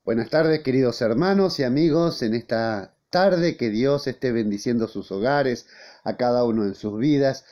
Buenas tardes, queridos hermanos y amigos, en esta tarde que Dios esté bendiciendo sus hogares, a cada uno en sus vidas,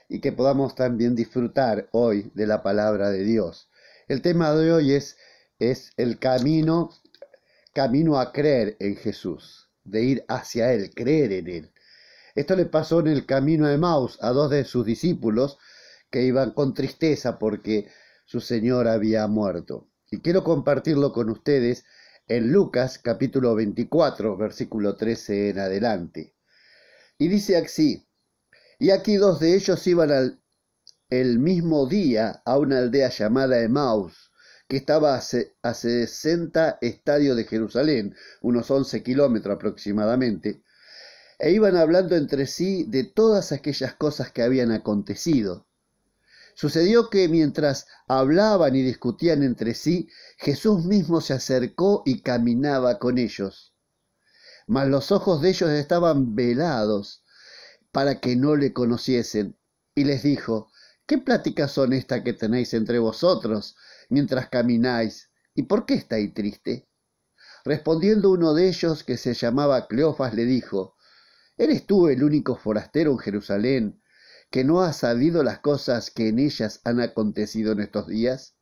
y que podamos también disfrutar hoy de la palabra de Dios. El tema de hoy es el camino a creer en Jesús, de ir hacia Él, creer en Él. Esto le pasó en el camino de Emaús a dos de sus discípulos que iban con tristeza porque su Señor había muerto. Y quiero compartirlo con ustedes en Lucas capítulo 24, versículo 13 en adelante. Y dice así: y aquí dos de ellos iban el mismo día a una aldea llamada Emaús, que estaba a 60 estadios de Jerusalén, unos 11 kilómetros aproximadamente, e iban hablando entre sí de todas aquellas cosas que habían acontecido. Sucedió que mientras hablaban y discutían entre sí, Jesús mismo se acercó y caminaba con ellos. Mas los ojos de ellos estaban velados para que no le conociesen. Y les dijo: ¿qué pláticas son estas que tenéis entre vosotros mientras camináis? ¿Y por qué estáis tristes? Respondiendo uno de ellos, que se llamaba Cleofas, le dijo: ¿eres tú el único forastero en Jerusalén que no ha sabido las cosas que en ellas han acontecido en estos días?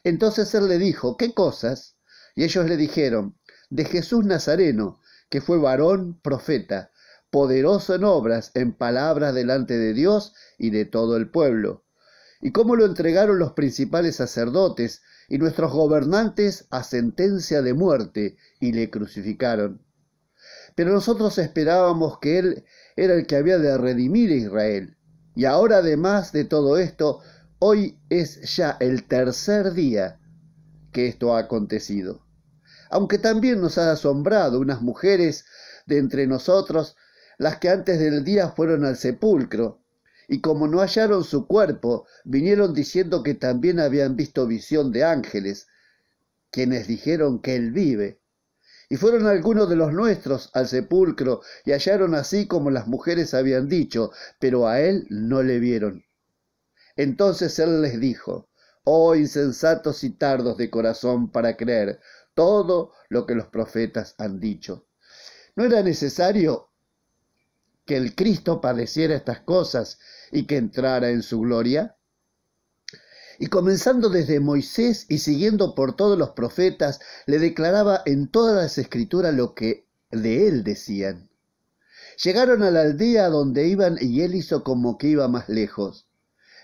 Entonces él le dijo: ¿qué cosas? Y ellos le dijeron: de Jesús Nazareno, que fue varón profeta, poderoso en obras, en palabras delante de Dios y de todo el pueblo, y cómo lo entregaron los principales sacerdotes y nuestros gobernantes a sentencia de muerte, y le crucificaron. Pero nosotros esperábamos que él era el que había de redimir a Israel. Y ahora, además de todo esto, hoy es ya el tercer día que esto ha acontecido. Aunque también nos ha asombrado unas mujeres de entre nosotros, las que antes del día fueron al sepulcro, y como no hallaron su cuerpo, vinieron diciendo que también habían visto visión de ángeles, quienes dijeron que él vive. Y fueron algunos de los nuestros al sepulcro, y hallaron así como las mujeres habían dicho, pero a él no le vieron. Entonces él les dijo: oh insensatos y tardos de corazón para creer todo lo que los profetas han dicho. ¿No era necesario que el Cristo padeciera estas cosas y que entrara en su gloria? Y comenzando desde Moisés y siguiendo por todos los profetas, le declaraba en todas las escrituras lo que de él decían. Llegaron a la aldea donde iban y él hizo como que iba más lejos.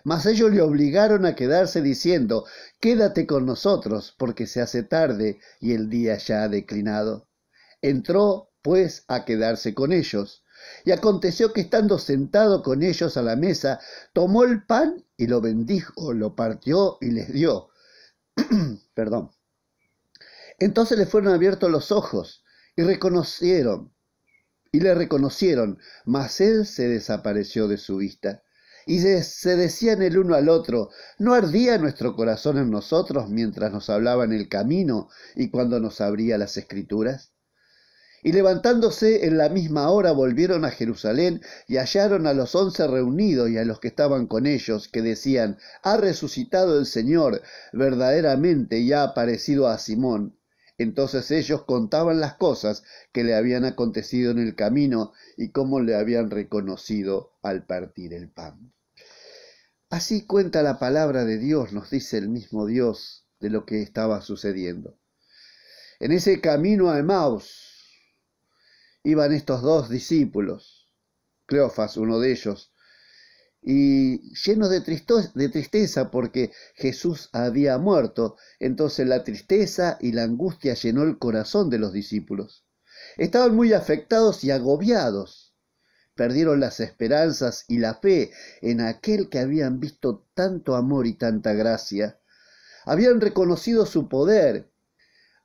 Mas ellos le obligaron a quedarse diciendo: quédate con nosotros, porque se hace tarde y el día ya ha declinado. Entró, pues, a quedarse con ellos. Y aconteció que estando sentado con ellos a la mesa, tomó el pan y lo bendijo, lo partió y les dio. Perdón. Entonces le fueron abiertos los ojos y le reconocieron, mas él se desapareció de su vista. Y se decían el uno al otro: ¿no ardía nuestro corazón en nosotros mientras nos hablaba en el camino y cuando nos abría las escrituras? Y levantándose en la misma hora volvieron a Jerusalén y hallaron a los 11 reunidos y a los que estaban con ellos, que decían: ha resucitado el Señor verdaderamente y ha aparecido a Simón. Entonces ellos contaban las cosas que le habían acontecido en el camino y cómo le habían reconocido al partir el pan. Así cuenta la palabra de Dios, nos dice el mismo Dios de lo que estaba sucediendo. En ese camino a Emaús iban estos dos discípulos, Cleofas, uno de ellos, y llenos de tristeza porque Jesús había muerto. Entonces la tristeza y la angustia llenó el corazón de los discípulos. Estaban muy afectados y agobiados. Perdieron las esperanzas y la fe en aquel que habían visto tanto amor y tanta gracia. Habían reconocido su poder,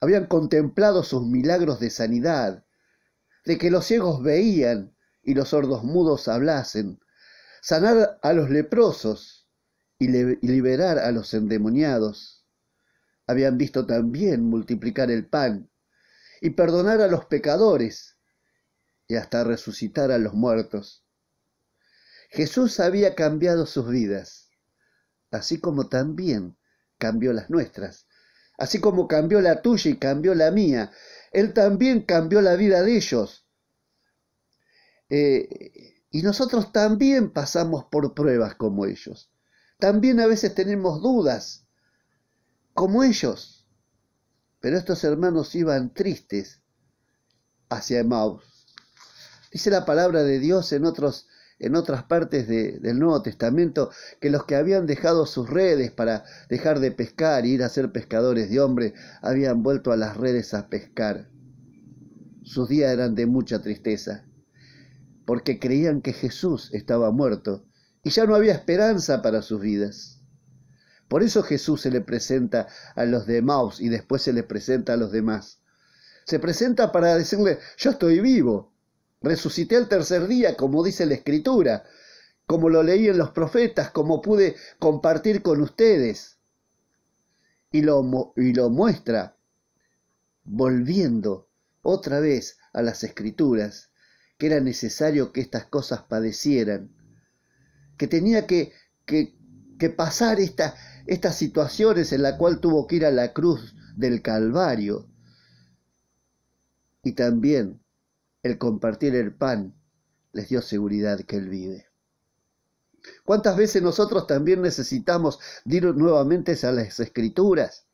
habían contemplado sus milagros de sanidad, de que los ciegos veían y los sordos mudos hablasen, sanar a los leprosos y liberar a los endemoniados. Habían visto también multiplicar el pan y perdonar a los pecadores y hasta resucitar a los muertos. Jesús había cambiado sus vidas, así como también cambió las nuestras. así como cambió la tuya y cambió la mía. Él también cambió la vida de ellos. Y nosotros también pasamos por pruebas como ellos. También a veces tenemos dudas como ellos. Pero estos hermanos iban tristes hacia Emaús. Dice la palabra de Dios en otras partes del Nuevo Testamento que los que habían dejado sus redes para dejar de pescar e ir a ser pescadores de hombres habían vuelto a las redes a pescar. Sus días eran de mucha tristeza, porque creían que Jesús estaba muerto y ya no había esperanza para sus vidas. Por eso Jesús se le presenta a los de Emaús y después se le presenta a los demás. Se presenta para decirle: yo estoy vivo, resucité al tercer día, como dice la Escritura, como lo leí en los profetas, como pude compartir con ustedes. Y lo muestra volviendo otra vez a las Escrituras, que era necesario que estas cosas padecieran, que tenía que pasar estas situaciones en la cual tuvo que ir a la cruz del Calvario. Y también el compartir el pan les dio seguridad que Él vive. ¿Cuántas veces nosotros también necesitamos ir nuevamente a las Escrituras?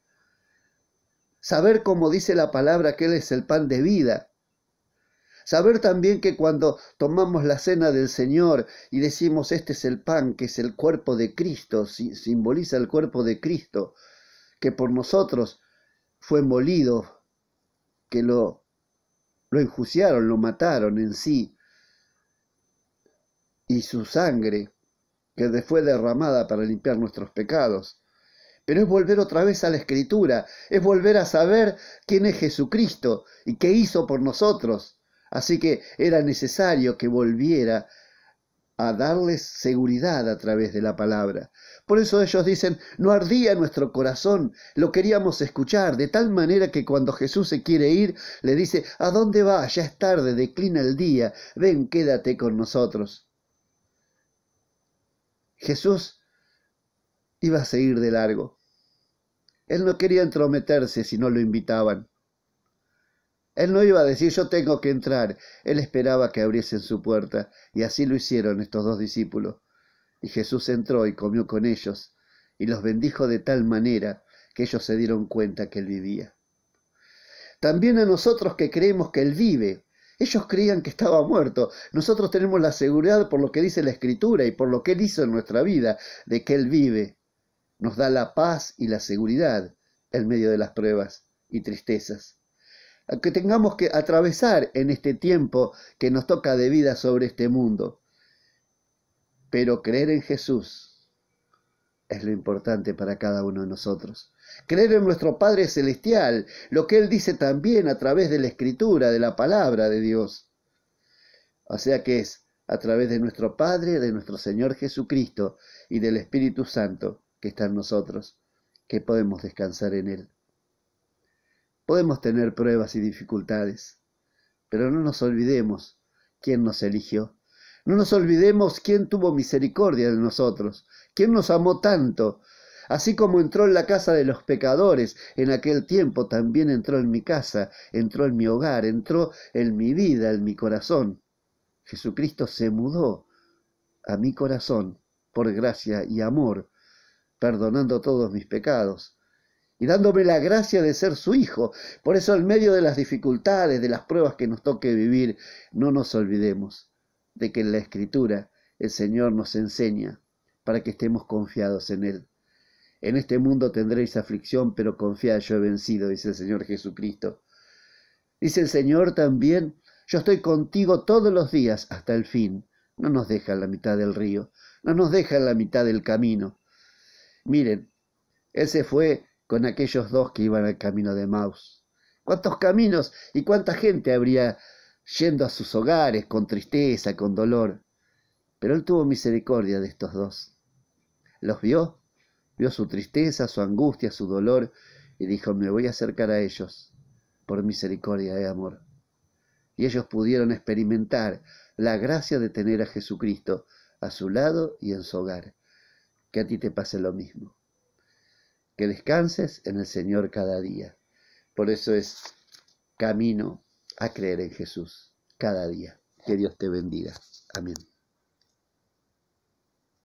Saber, como dice la palabra, que Él es el pan de vida. Saber también que cuando tomamos la cena del Señor y decimos: este es el pan, que es el cuerpo de Cristo, simboliza el cuerpo de Cristo, que por nosotros fue molido, que lo enjuiciaron, lo mataron en sí, y su sangre que fue derramada para limpiar nuestros pecados. Pero es volver otra vez a la Escritura, es volver a saber quién es Jesucristo y qué hizo por nosotros. Así que era necesario que volviera a darles seguridad a través de la palabra. Por eso ellos dicen: no ardía nuestro corazón, lo queríamos escuchar, de tal manera que cuando Jesús se quiere ir, le dice: ¿a dónde vas? Ya es tarde, declina el día, ven, quédate con nosotros. Jesús iba a seguir de largo. Él no quería entrometerse si no lo invitaban. Él no iba a decir: yo tengo que entrar. Él esperaba que abriesen su puerta, y así lo hicieron estos dos discípulos. Y Jesús entró y comió con ellos, y los bendijo de tal manera que ellos se dieron cuenta que Él vivía. También a nosotros que creemos que Él vive. Ellos creían que estaba muerto. Nosotros tenemos la seguridad por lo que dice la Escritura y por lo que Él hizo en nuestra vida, de que Él vive. Nos da la paz y la seguridad en medio de las pruebas y tristezas que tengamos que atravesar en este tiempo que nos toca de vida sobre este mundo. Pero creer en Jesús es lo importante para cada uno de nosotros. Creer en nuestro Padre Celestial, lo que Él dice también a través de la Escritura, de la palabra de Dios. O sea que es a través de nuestro Padre, de nuestro Señor Jesucristo y del Espíritu Santo que está en nosotros, que podemos descansar en Él. Podemos tener pruebas y dificultades, pero no nos olvidemos quién nos eligió. No nos olvidemos quién tuvo misericordia de nosotros, quién nos amó tanto. Así como entró en la casa de los pecadores en aquel tiempo, también entró en mi casa, entró en mi hogar, entró en mi vida, en mi corazón. Jesucristo se mudó a mi corazón por gracia y amor, perdonando todos mis pecados y dándome la gracia de ser su hijo. Por eso, en medio de las dificultades, de las pruebas que nos toque vivir, no nos olvidemos de que en la Escritura el Señor nos enseña para que estemos confiados en Él. En este mundo tendréis aflicción, pero confiad, yo he vencido, dice el Señor Jesucristo. Dice el Señor también: yo estoy contigo todos los días hasta el fin. No nos deja en la mitad del río, no nos deja en la mitad del camino. Miren, Él se fue con aquellos dos que iban al camino de Emaús. ¿Cuántos caminos y cuánta gente habría yendo a sus hogares con tristeza, con dolor? Pero Él tuvo misericordia de estos dos. Los vio su tristeza, su angustia, su dolor, y dijo: me voy a acercar a ellos por misericordia y amor. Y ellos pudieron experimentar la gracia de tener a Jesucristo a su lado y en su hogar. Que a ti te pase lo mismo. que descanses en el Señor cada día. Por eso es camino a creer en Jesús cada día. Que Dios te bendiga. Amén.